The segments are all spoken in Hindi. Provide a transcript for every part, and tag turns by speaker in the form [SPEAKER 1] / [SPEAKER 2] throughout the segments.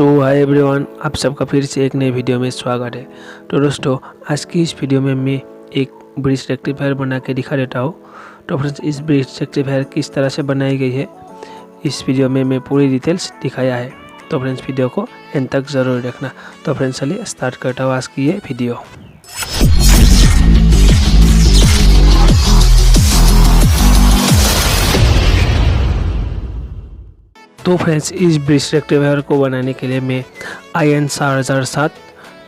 [SPEAKER 1] सो हाय एवरीवन, आप सबका फिर से एक नई वीडियो में स्वागत है। तो दोस्तों, आज की इस वीडियो में मैं एक ब्रिज रेक्टिफायर बना के दिखा देता हूँ। तो फ्रेंड्स, इस ब्रिज रेक्टिफायर किस तरह से बनाई गई है इस वीडियो में मैं पूरी डिटेल्स दिखाया है। तो फ्रेंड्स, वीडियो को एंड तक ज़रूर देखना। तो फ्रेंड्स, चलिए स्टार्ट करता हूँ आज की ये वीडियो। तो फ्रेंड्स, इस ब्रिज रेक्टिफायर को बनाने के लिए मैं IN4007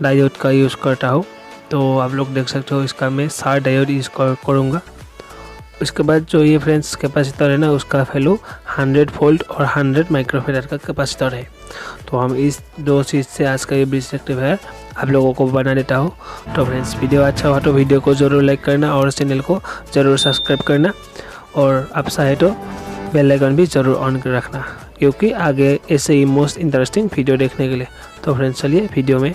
[SPEAKER 1] डायोड का यूज़ करता हूँ। तो आप लोग देख सकते हो, इसका मैं 7 डायोड यूज़ करूँगा। उसके बाद जो ये फ्रेंड्स कैपेसिटर है ना, उसका वैल्यू 100 वोल्ट और 100 माइक्रोफेराड का कैपेसिटर है। तो हम इस दो चीज़ से आज का ये ब्रिज रेक्टिफायर आप लोगों को बना देता हूँ। तो फ्रेंड्स, वीडियो अच्छा हुआ तो वीडियो को ज़रूर लाइक करना और चैनल को ज़रूर सब्सक्राइब करना, और आप चाहे तो बेल आइकन भी ज़रूर ऑन कर रखना, क्योंकि आगे ऐसे ही मोस्ट इंटरेस्टिंग वीडियो देखने के लिए। तो फ्रेंड्स, चलिए वीडियो में।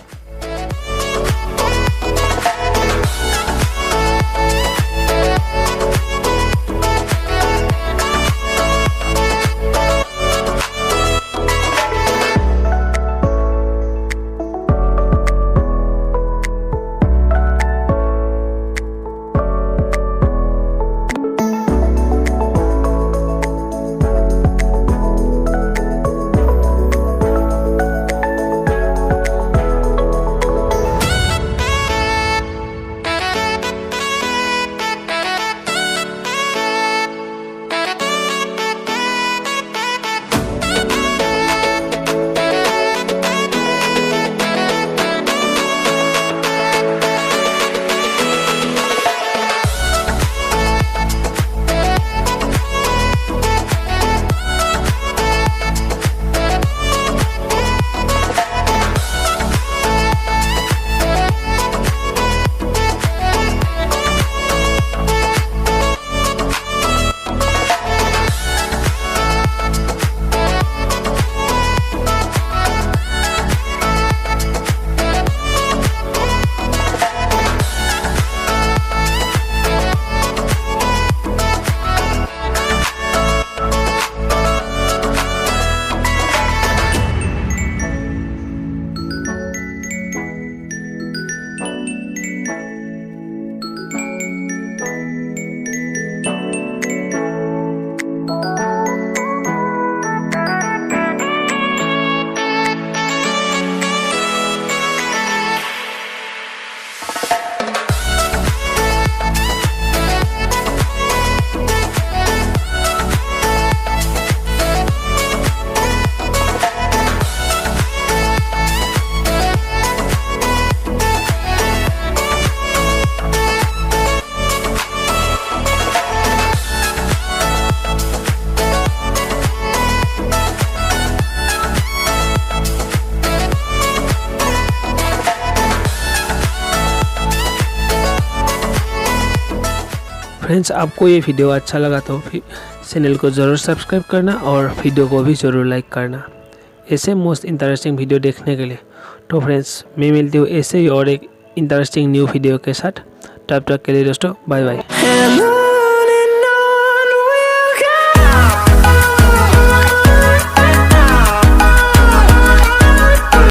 [SPEAKER 1] फ्रेंड्स, आपको ये वीडियो अच्छा लगा तो चैनल को ज़रूर सब्सक्राइब करना और वीडियो को भी ज़रूर लाइक करना, ऐसे मोस्ट इंटरेस्टिंग वीडियो देखने के लिए। तो फ्रेंड्स, मैं मिलती हूँ ऐसे ही और एक इंटरेस्टिंग न्यू वीडियो के साथ। तब तक के लिए दोस्तों, बाय बाय।